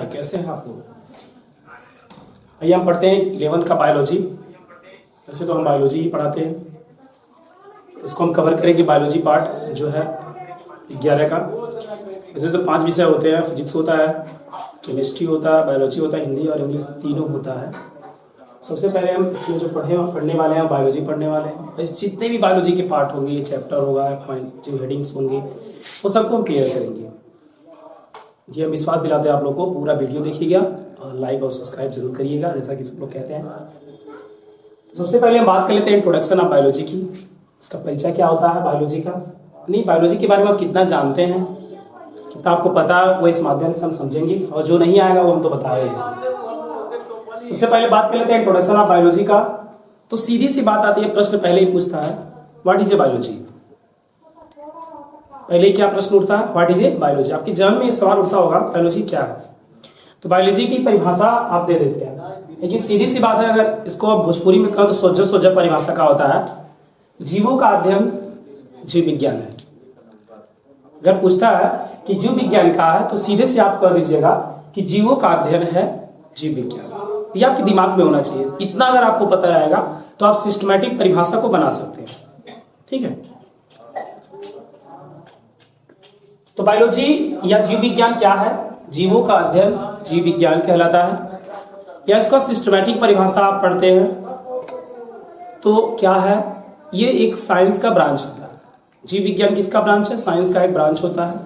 कैसे हैं आप लोग? आइए हम पढ़ते हैं 11th का बायोलॉजी। वैसे तो हम बायोलॉजी ही पढ़ाते हैं, उसको हम कवर करेंगे बायोलॉजी पार्ट जो है 11 का। वैसे तो 5 विषय होते हैं, फिजिक्स होता है, केमिस्ट्री होता है, बायोलॉजी होता है, हिंदी और इंग्लिश तीनों होता है। सबसे पहले हम इसमें जो पढ़ने वाले हैं बायोलॉजी पढ़ने वाले हैं। इस जितने भी बायोलॉजी के पार्ट होंगे, ये चैप्टर होगा, पॉइंट जो हेडिंग्स होंगे, वो सबको हम क्लियर करेंगे। जी हम विश्वास दिलाते हैं आप लोग को, पूरा वीडियो देखिएगा और लाइक और सब्सक्राइब जरूर करिएगा, जैसा कि सब लोग कहते हैं। सबसे पहले हम बात कर लेते हैं इंट्रोडक्शन ऑफ बायोलॉजी की। इसका परिचय क्या होता है बायोलॉजी का, नहीं बायोलॉजी के बारे में आप कितना जानते हैं, कितना आपको पता है, वो इस माध्यम से हम समझेंगे, और जो नहीं आएगा वो हम तो बताएंगे। सबसे पहले बात कर लेते हैं इंट्रोडक्शन ऑफ बायोलॉजी का। तो सीधी सी बात आती है, प्रश्न पहले ही पूछता है व्हाट इज ए बायोलॉजी। पहले क्या प्रश्न उठता है, व्हाट इज ए बायोलॉजी। आपके जहन में ये सवाल उठता होगा बायोलॉजी क्या है। तो बायोलॉजी की परिभाषा आप दे देते हैं, लेकिन सीधी सी बात है, अगर इसको आप भोजपुरी में कहें तो सोजा परिभाषा का होता है जीवों का अध्ययन जीव विज्ञान है। अगर पूछता है कि जीव विज्ञान का है तो सीधे से आप कह दीजिएगा कि जीवों का अध्ययन है जीव विज्ञान। ये आपके दिमाग में होना चाहिए। इतना अगर आपको पता रहेगा तो आप सिस्टमैटिक परिभाषा को बना सकते हैं, ठीक है। तो बायोलॉजी या जीव विज्ञान क्या है, जीवों का अध्ययन जीव विज्ञान कहलाता है। या इसका सिस्टमैटिक परिभाषा आप पढ़ते हैं तो क्या है, ये एक साइंस का ब्रांच होता है। जीव विज्ञान किसका ब्रांच है, साइंस का एक ब्रांच होता है।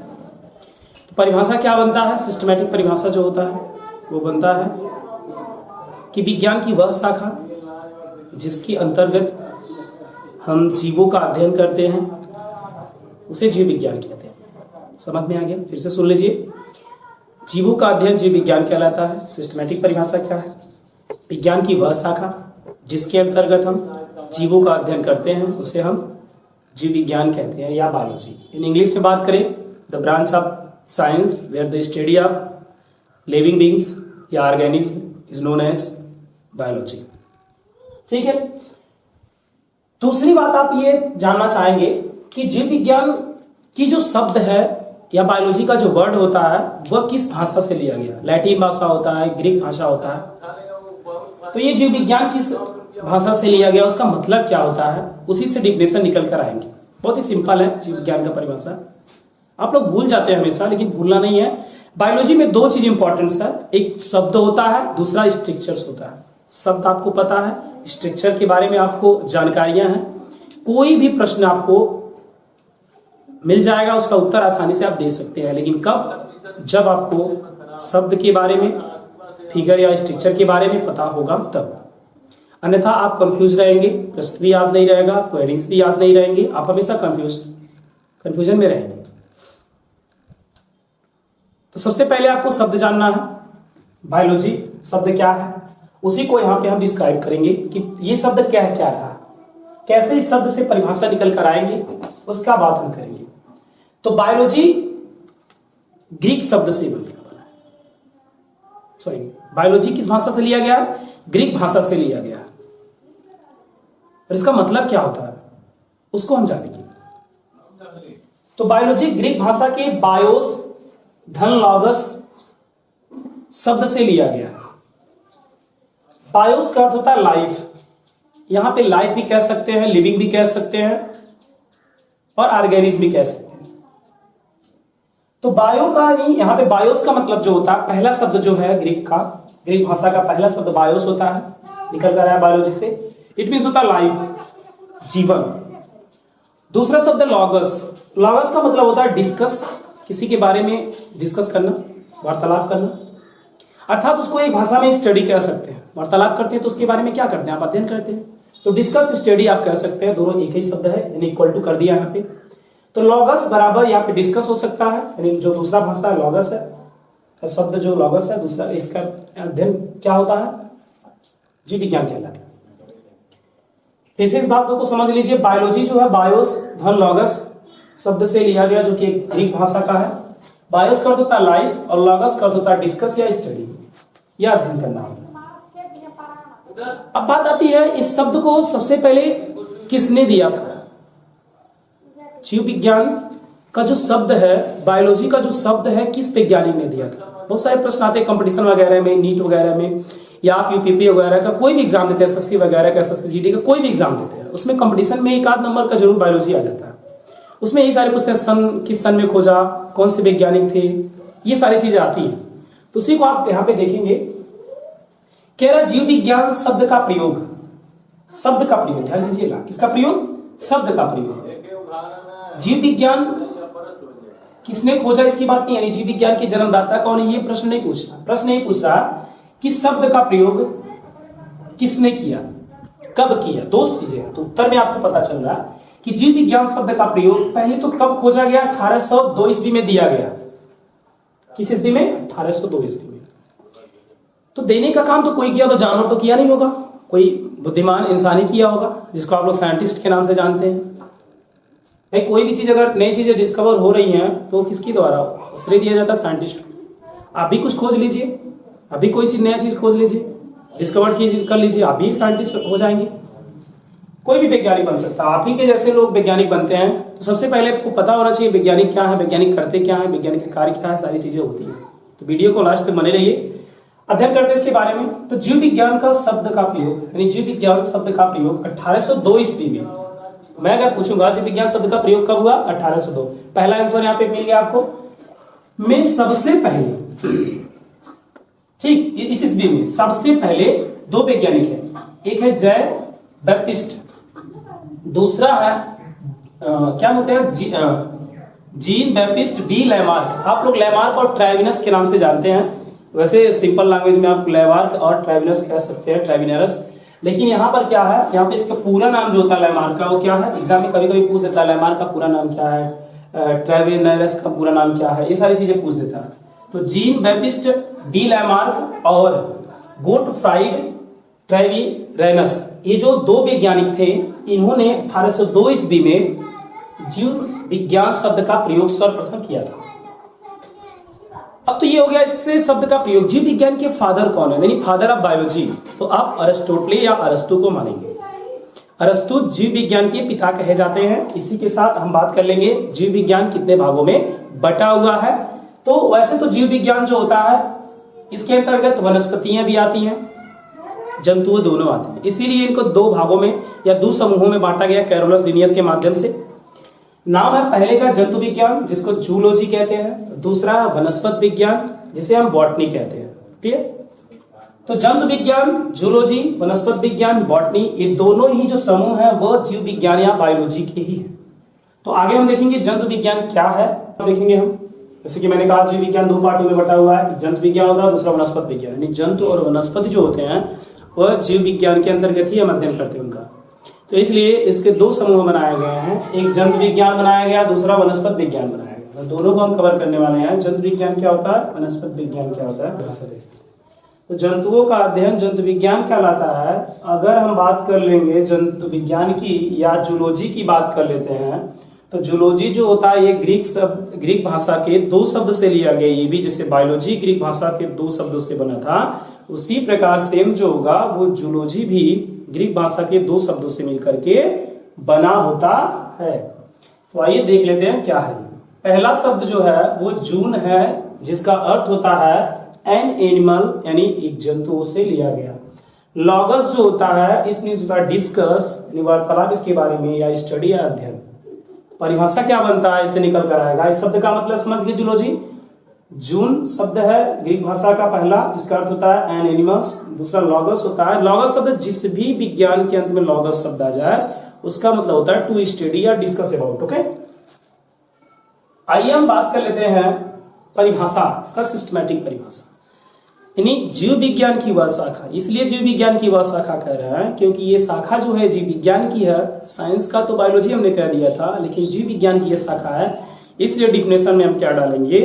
तो परिभाषा क्या बनता है, सिस्टमैटिक परिभाषा जो होता है वो बनता है कि विज्ञान की वह शाखा जिसके अंतर्गत हम जीवों का अध्ययन करते हैं उसे जीव विज्ञान कहते हैं। समझ में आ गया, फिर से सुन लीजिए। जीवों का अध्ययन जीव विज्ञान कहलाता है। सिस्टमैटिक परिभाषा क्या है, विज्ञान की वह शाखा जिसके अंतर्गत हम जीवों का अध्ययन करते हैं उसे हम जीव विज्ञान कहते हैं या बायोलॉजी। इन इंग्लिश में बात करें, the branch of science where the study of living beings या organism is known as biology, ठीक है। दूसरी बात आप ये जानना चाहेंगे कि जीव विज्ञान की जो शब्द है या बायोलॉजी का जो वर्ड होता है वह किस भाषा से लिया गया। लैटिन भाषा होता है, ग्रीक भाषा होता है। तो ये जीव विज्ञान किस भाषा से लिया गया, उसका मतलब क्या होता है, उसी से डिफिनेशन निकल कर आएंगे। बहुत ही सिंपल है जीव विज्ञान का परिभाषा। आप लोग भूल जाते हैं हमेशा, लेकिन भूलना नहीं है। बायोलॉजी में 2 चीज इंपॉर्टेंस है, एक शब्द होता है, दूसरा स्ट्रक्चर्स होता है। शब्द आपको पता है, स्ट्रक्चर के बारे में आपको जानकारियां हैं। कोई भी प्रश्न आपको मिल जाएगा, उसका उत्तर आसानी से आप दे सकते हैं, लेकिन कब, जब आपको शब्द के बारे में, फिगर या स्ट्रक्चर के बारे में पता होगा तब। अन्यथा आप कंफ्यूज रहेंगे, प्रश्न भी याद नहीं रहेगा, आपको हेडिंग्स भी याद नहीं रहेंगे, आप हमेशा कंफ्यूजन में रहेंगे। तो सबसे पहले आपको शब्द जानना है, बायोलॉजी शब्द क्या है, उसी को यहां पे हम डिस्क्राइब करेंगे कि ये शब्द क्या है, क्या था, कैसे इस शब्द से परिभाषा निकल कर आएंगे, उसका बात हम करेंगे। तो बायोलॉजी ग्रीक शब्द से मिलकर बना है। सॉरी, बायोलॉजी किस भाषा से लिया गया, ग्रीक भाषा से लिया गया। और इसका मतलब क्या होता है उसको हम जानेंगे। तो बायोलॉजी ग्रीक भाषा के बायोस धन लॉगस शब्द से लिया गया। बायोस का अर्थ होता है लाइफ, यहां पे लाइफ भी कह सकते हैं, लिविंग भी कह सकते हैं, और ऑर्गेनिज्म भी कह सकते हैं। तो बायो का नहीं, यहां पे बायोस का मतलब जो होता है, पहला शब्द जो है ग्रीक का, ग्रीक भाषा का पहला शब्द बायोस होता है, निकल कर आया बायोलॉजी से। इट मीन्स होता है लाइफ, जीवन। दूसरा शब्द लॉगस, लॉगस का मतलब होता है डिस्कस, किसी के बारे में डिस्कस करना, वार्तालाप करना, अर्थात उसको एक भाषा में स्टडी कह सकते हैं। वार्तालाप करते हैं तो उसके बारे में क्या करते हैं, आप अध्ययन करते हैं। तो डिस्कस स्टडी आप कह सकते हैं, दोनों एक ही शब्द है, यानी इक्वल टू कर दिया यहाँ पे। तो लॉगस बराबर यहाँ पे डिस्कस हो सकता है, यानी जो दूसरा भाषा है लॉगस है, शब्द जो लॉगस है दूसरा, इसका अध्ययन क्या होता है, जीव विज्ञान कहलाता है। फिर से इस बात को समझ लीजिए, बायोलॉजी जो है बायोस धन लॉगस शब्द से लिया गया, जो कि एक ग्रीक भाषा का है। बायोस का अर्थ होता है लाइफ और लॉगस का अर्थ होता है डिस्कस या स्टडी या अध्ययन करना। अब बात आती है इस शब्द को सबसे पहले किसने दिया था। जीव विज्ञान का जो शब्द है, बायोलॉजी का जो शब्द है, किस वैज्ञानिक ने दिया था? बहुत सारे प्रश्न आते हैं कंपटीशन वगैरह में, नीट वगैरह में, या आप यूपीपी वगैरह का कोई भी एग्जाम देते हैं, एसएससी वगैरह का, एसएससी जीडी का कोई भी एग्जाम देते हैं, उसमें कंपटीशन में एक आध नंबर का जरूर बायोलॉजी आ जाता है। उसमें यही सारे पूछते हैं सन किस सन में खोजा, कौन से वैज्ञानिक थे, ये सारी चीजें आती हैं। तो उसी को आप यहाँ पे देखेंगे। कह रहा जीव विज्ञान शब्द का प्रयोग, शब्द का प्रयोग ध्यान दीजिएगा, किसका प्रयोग, शब्द का प्रयोग। जीव विज्ञान किसने खोजा इसकी बात नहीं, यानी जीव विज्ञान के जन्मदाता कौन है ये प्रश्न नहीं पूछ रहा। प्रश्न नहीं पूछ रहा कि शब्द का प्रयोग किसने किया, कब किया, दो चीजें हैं। तो उत्तर में आपको पता चल रहा कि जीव विज्ञान शब्द का प्रयोग पहले तो कब खोजा गया, 1802 ईस्वी में दिया गया। किस ईस्वी में, 1802 ईस्वी में। तो देने का काम तो कोई किया, तो जानवर तो किया नहीं होगा, कोई बुद्धिमान इंसान ही किया होगा, जिसको आप लोग साइंटिस्ट के नाम से जानते हैं। भाई कोई भी चीज अगर नई चीजें डिस्कवर हो रही हैं तो किसके द्वारा श्रेय दिया जाता है, साइंटिस्ट को। आप भी कुछ खोज लीजिए, अभी कोई चीज नया चीज खोज लीजिए, डिस्कवर कर लीजिए, आप भी साइंटिस्ट हो जाएंगे। कोई भी वैज्ञानिक बन सकता है, आप ही के जैसे लोग वैज्ञानिक बनते हैं। तो सबसे पहले आपको पता होना चाहिए वैज्ञानिक क्या है, वैज्ञानिक करते क्या है, वैज्ञानिक का कार्य क्या है, सारी चीजें होती है। तो वीडियो को लास्ट तक बने रहिए, अध्ययन करते इसके बारे में। तो जीव विज्ञान का शब्द का प्रयोग, यानी जीव विज्ञान शब्द का प्रयोग 1802 ईस्वी में। मैं अगर पूछूंगा जीव विज्ञान शब्द का प्रयोग कब हुआ, 1802। पहला आंसर यहाँ पे मिल गया आपको, में सबसे पहले, ठीक, इस ईस्वी में सबसे पहले दो वैज्ञानिक हैं, एक है जय बैप्टिस्ट, दूसरा है क्या बोलते हैं, जीन बैप्टिस्ट डी लैमार्क। आप लोग लैमार्क और ट्राइविनस के नाम से जानते हैं, वैसे सिंपल लैंग्वेज में आप लैमार्क और ट्राइविनस कह सकते हैं, ट्राइविनरस। लेकिन यहाँ पर क्या है, यहाँ पे इसका पूरा नाम जो होता है लैमार्क का, वो क्या है, एग्जाम में कभी कभी पूछ देता है लैमार्क का पूरा नाम क्या है, ट्राइविनरस का पूरा नाम क्या है, ये सारी चीजें पूछ देता है। तो जीन बैप्टिस्ट डी लैमार्क और गोटफ्राइड ट्राइविनरस, ये जो दो वैज्ञानिक थे, इन्होंने 1802 ईस्वी में जीव विज्ञान शब्द का प्रयोग सर्वप्रथम किया था। अब तो ये हो गया इससे शब्द का प्रयोग। जीव विज्ञान के फादर कौन है, यानी फादर ऑफ बायोलॉजी, तो आप अरिस्टोटले या अरस्तु को मानेंगे। अरस्तु जीव विज्ञान के पिता कहे जाते हैं। इसी के साथ हम बात कर लेंगे जीव विज्ञान कितने भागों में बटा हुआ है। तो वैसे तो जीव विज्ञान जो होता है, इसके अंतर्गत वनस्पतियां भी आती हैं, जंतु दोनों आते हैं, इसीलिए इनको दो भागों में या दो समूहों में बांटा गया कैरोलस लिनियस के माध्यम से। नाम है पहले का जंतु विज्ञान, जिसको जूलॉजी कहते हैं, दूसरा वनस्पत विज्ञान, जिसे हम बॉटनी कहते हैं। ठीक है, तो जंतु विज्ञान, जूलॉजी, वनस्पत विज्ञान, बॉटनी, ये दोनों ही जो समूह है वो जीव विज्ञान या बायोलॉजी के ही है। तो आगे हम देखेंगे जंतु विज्ञान क्या है, देखेंगे हम। जैसे कि मैंने कहा जीव विज्ञान दो पार्टों में बटा हुआ है, जंतु विज्ञान होता है, दूसरा वनस्पत विज्ञान। यानी जंतु और वनस्पति जो होते हैं वह जीव विज्ञान के अंतर्गत ही हम अध्ययन करते हैं उनका। तो इसलिए इसके दो समूह बनाए गए हैं, एक जंतु विज्ञान बनाया गया, दूसरा वनस्पत विज्ञान बनाया गया। तो दोनों को हम कवर करने वाले हैं, जंतु विज्ञान क्या होता है, वनस्पत विज्ञान क्या होता है। तो जंतुओं का अध्ययन जंतु विज्ञान कहलाता है। अगर हम बात कर लेंगे जंतु विज्ञान की या जूलॉजी की बात कर लेते हैं, तो जूलॉजी जो होता है ये ग्रीक भाषा के दो शब्द से लिया गया। ये भी जैसे बायोलॉजी ग्रीक भाषा के दो शब्दों से बना था, उसी प्रकार सेम जो होगा वो जूलॉजी भी ग्रीक भाषा के दो शब्दों से मिलकर के बना होता है। तो आइए देख लेते हैं क्या है। पहला शब्द जो है वो जून है, जिसका अर्थ होता है एन एनिमल, यानी एक जंतुओं से लिया गया। लॉगस जो होता है इसमें डिस्कस, वार्तालाप इसके बारे में, या स्टडी या अध्ययन। परिभाषा क्या बनता है, इसे निकल कर आएगा। इस शब्द का मतलब समझ गए जूलॉजी। जून शब्द है ग्रीक भाषा का पहला, जिसका अर्थ होता है एन एनिमल्स। दूसरा लॉगस होता है। लॉगस शब्द जिस भी विज्ञान के अंत में लॉगस शब्द आ जाए उसका मतलब होता है टू स्टडी या डिस्कस अबाउट। ओके, आइए हम बात कर लेते हैं परिभाषा, इसका सिस्टमैटिक परिभाषा, यानी जीव विज्ञान की वह शाखा। इसलिए जीव विज्ञान की वह शाखा कह रहे हैं क्योंकि ये शाखा जो है जीव विज्ञान की है। साइंस का तो बायोलॉजी हमने कह दिया था, लेकिन जीव विज्ञान की यह शाखा है। इसलिए डिफिनेशन में हम क्या डालेंगे,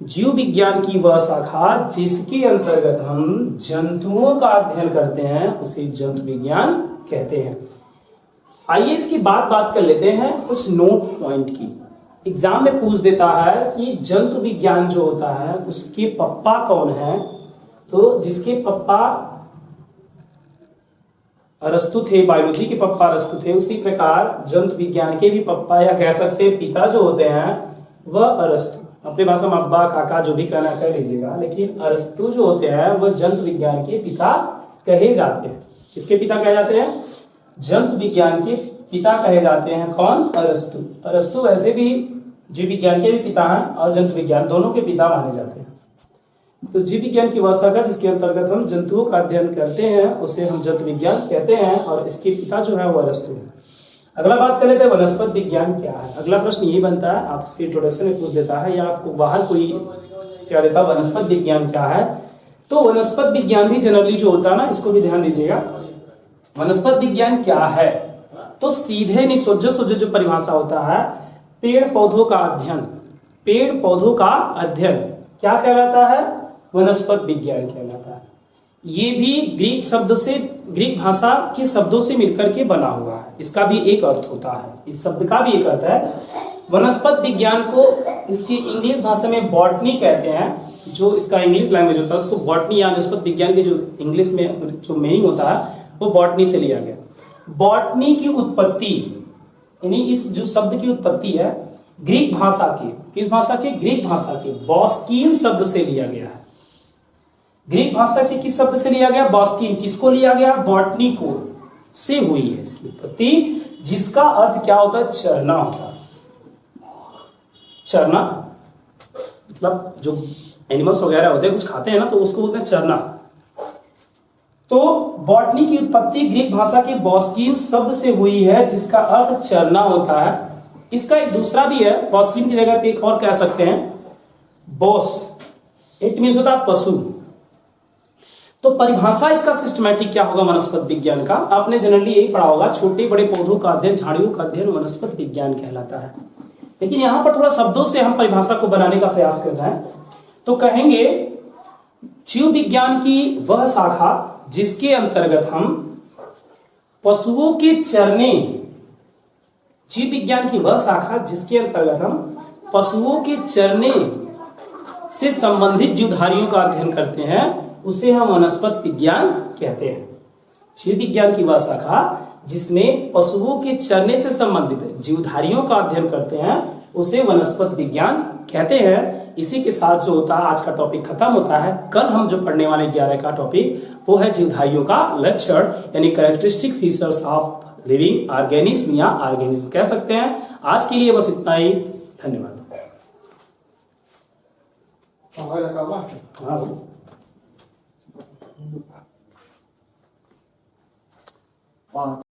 जीव विज्ञान की वह शाखा जिसके अंतर्गत हम जंतुओं का अध्ययन करते हैं उसे जंतु विज्ञान कहते हैं। आइए इसकी बात कर लेते हैं कुछ नोट पॉइंट की। एग्जाम में पूछ देता है कि जंतु विज्ञान जो होता है उसके पप्पा कौन है। तो जिसके पप्पा अरस्तु थे, बायोलॉजी के पप्पा अरस्तु थे, उसी प्रकार जंतु विज्ञान के भी पप्पा या कह सकते हैं पिता जो होते हैं वह अरस्तु। अपनी भाषा में अब्बा काका जो भी कहना कह लीजिएगा, लेकिन अरस्तु जो होते हैं वो जंतु विज्ञान के पिता कहे जाते हैं। किसके पिता कहे जाते हैं? जंतु विज्ञान के पिता कहे जाते हैं। कौन? अरस्तु। अरस्तु वैसे भी जीव विज्ञान के भी पिता हैं और जंतु विज्ञान दोनों के पिता माने जाते हैं। तो जीव विज्ञान की वह शाखा जिसके अंतर्गत हम जंतुओं का अध्ययन करते हैं उसे हम जंतु विज्ञान कहते हैं और इसके पिता जो है वो अरस्तु है। अगला बात कर लेते हैं वनस्पति विज्ञान क्या है। अगला प्रश्न ये बनता है, आपके इंट्रोडक्शन में पूछ देता है या आपको बाहर कोई क्या देता है, वनस्पति विज्ञान क्या है। तो वनस्पति विज्ञान भी जनरली जो होता है ना, इसको भी ध्यान दीजिएगा। वनस्पति विज्ञान क्या है? तो सीधे निसोजो जो परिभाषा होता है, पेड़ पौधों का अध्ययन। पेड़ पौधों का अध्ययन क्या कहलाता है? वनस्पति विज्ञान कहलाता है। ये भी ग्रीक भाषा के शब्दों से मिलकर के बना हुआ है। इसका भी एक अर्थ होता है, इस शब्द का भी एक अर्थ है। वनस्पति विज्ञान को इसकी इंग्लिश भाषा में बॉटनी कहते हैं। जो इसका इंग्लिश लैंग्वेज होता है उसको बॉटनी या वनस्पति विज्ञान के जो इंग्लिश में जो मीनिंग होता है वो बॉटनी से लिया गया। बॉटनी की उत्पत्ति यानी इस जो शब्द की उत्पत्ति है ग्रीक भाषा के, किस भाषा के? ग्रीक भाषा के बॉस्कीन शब्द से लिया गया है। ग्रीक भाषा के किस शब्द से लिया गया? बॉस्कीन। किसको लिया गया? बॉटनी को से हुई है इसकी उत्पत्ति, जिसका अर्थ क्या होता है? चरना होता है। चरना मतलब जो एनिमल्स वगैरह होते हैं कुछ खाते हैं ना, तो उसको बोलते हैं चरना। तो बॉटनी की उत्पत्ति ग्रीक भाषा के बॉस्कीन शब्द से हुई है, जिसका अर्थ चरना होता है। इसका एक दूसरा भी है, बॉस्कीन की जगह पे एक और कह सकते हैं बॉस। इट मीन्स होता है पशु। तो परिभाषा इसका सिस्टमैटिक क्या होगा वनस्पति विज्ञान का? आपने जनरली यही पढ़ा होगा, छोटे बड़े पौधों का अध्ययन, झाड़ियों का अध्ययन वनस्पति विज्ञान कहलाता है। लेकिन यहां पर थोड़ा शब्दों से हम परिभाषा को बनाने का प्रयास कर रहे हैं। तो कहेंगे जीव विज्ञान की वह शाखा जिसके अंतर्गत हम पशुओं के चरने, जीव विज्ञान की वह शाखा जिसके अंतर्गत हम पशुओं के चरने से संबंधित जीवधारियों का अध्ययन करते हैं, उसे हम वनस्पति विज्ञान कहते हैं। जीव विज्ञान की वह शाखा जिसमें पशुओं के चरने से संबंधित जीवधारियों का अध्ययन करते हैं उसे वनस्पति विज्ञान कहते हैं। इसी के साथ जो होता है आज का टॉपिक खत्म होता है। कल हम जो पढ़ने वाले 11 का टॉपिक वो है जीवधारियों का लक्षण, यानी characteristic features of living organism या ऑर्गेनिज्म कह सकते हैं। आज के लिए बस इतना ही, धन्यवाद। हाँ